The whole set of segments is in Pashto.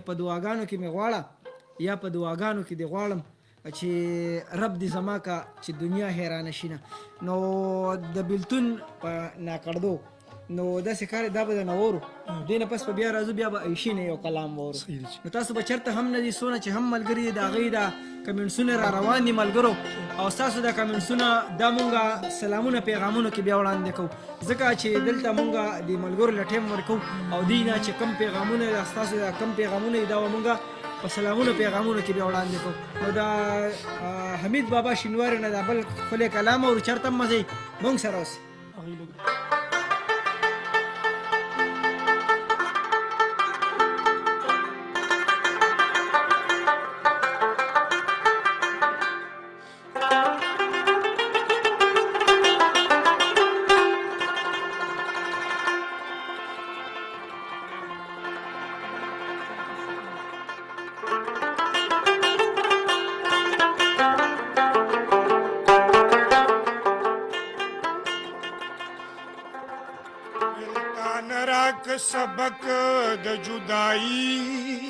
په دعاګانو کې مې غواړه یا په دعاګانو کې دې غواړم چې رب دې زما کا چې دنیا حیرانه شي نه. نو د بېلتون په ناکړدو نو داسې کار دا به د نه وورو دې نه پس په بیا راځو بیا به عیشي نه یو کلام وورو. نو تاسو به چېرته هم نه دي څونه چې هم ملګري دي د هغوی دا کمنټسونه را روان دي ملګرو او ستاسو دا کمنټسونه دا مونږ سلامونه پیغامونو کې بیا وړاندې کوو ځکه چې دلته مونږ د ملګرو له ټایم ورکوو او دوی نه چې کم پیغامونه ستاسو دا کم پیغامونه دي دا به مونږ په سلامونو پیغامونو کې بیا وړاندې کوو. نو دا حمید بابا شینواري نه دا بل ښکلی کلام اورو چېرته هم مزه مونږ سره اوسئ. سبق د جدائی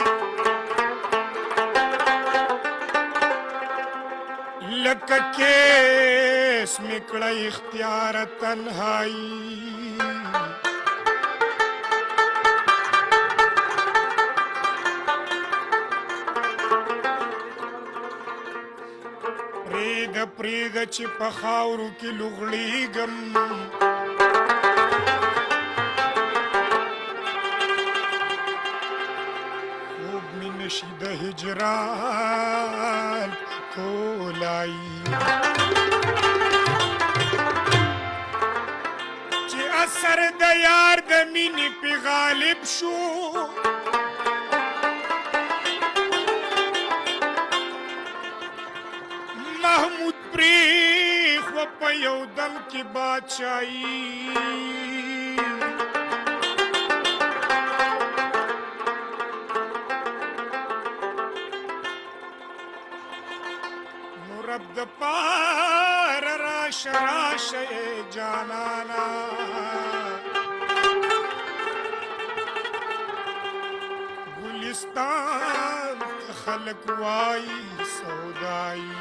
لکه کیس میکړه اختیار تنهائی پریږه چې په خاورو کې لوغړېږم نشي د هجران کولای چې اثر د یار د مینې په غالب شو محمود پریخو په یو دم کې بادشاهي رب د پار راشه راشه جانانا گلستان خلق وائی سودائی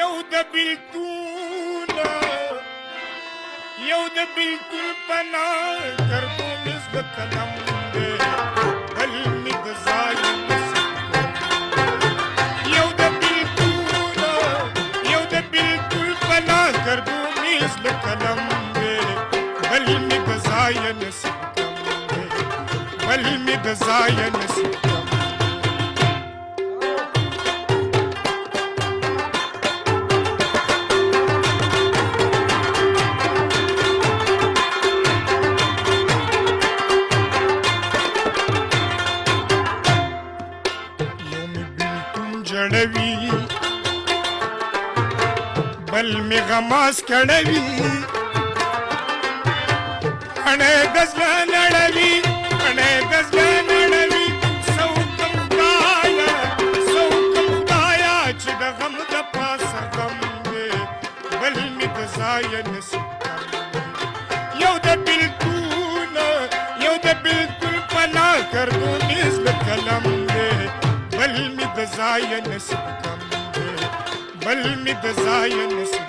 یو د بیلتون یو د بیلتون پنا کردو مزد کلم دے بل مد ظالم یو د بیلتون پنا کردو مزد کلم دے بل مد ظالم بل مد ظالم بل می غماس کړوي انے دزل نړوي سو کم خدایا چې د غم د پاسه غم دی بل می د ځای نصیب یو د بیلتون پنا کردو نزل کلم دی بل می د ځای نصیب بل می د ځای نصیب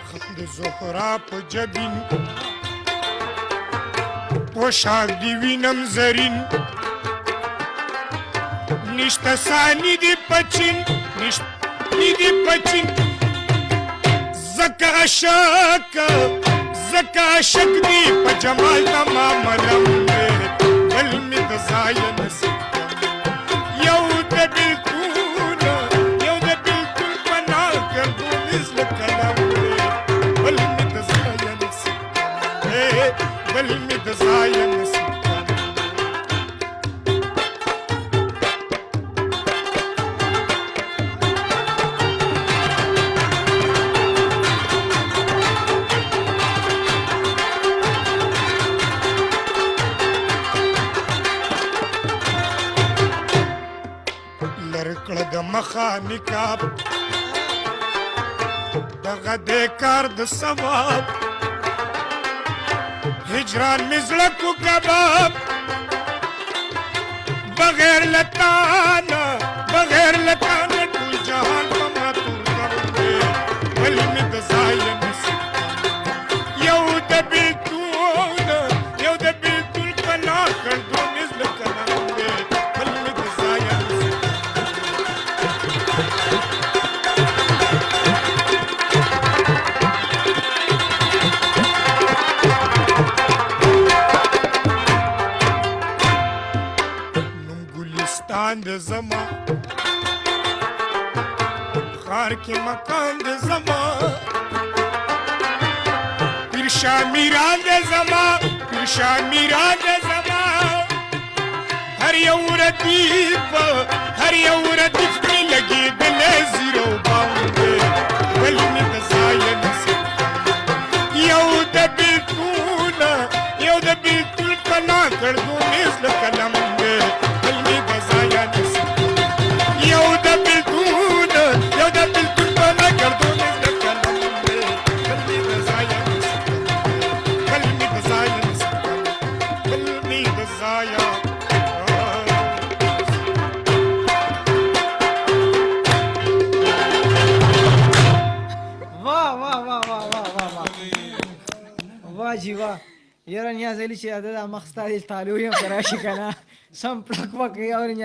خد زهرا په جبین پوشاک دی وینم زرین نشته سانی دی پچین زکا عشق دی پا جمال تمام علم دے بل می د ځای نصیب یو د بیلتون پنا کردو نزل کلم دے بل می د ځای نصیب بل می د ځای نصیب کړه د مخه نکاب دغه دې کار د ثواب هجران مې زړه کو کباب بغیر لتانه ټول جهان په ما تور کړ دی بل مې د ځای نصیب یو د بیلتون پنا کړ دونیز له کلام دی بل مې د ځای نصیب ګلستان د زما خار کې مکان د زما پیر شاه میران د زما هر یو ردیف کې لګېدلی زیرو باندې بل مې د ځای نصیب یو د بیلتون پنا کړ دونیز له قلم دی بل مې د ځای نصیب یو د بیلتون پنا کړ دونیز له قلم دی بل مې د ځای نصیب بل مې د ځای نصیب بل مې د ځای واه جی واه یاره نیاز علی چې دا مخ ستا د طالب یم که راشي که نه سم پړک وکړي او نیاز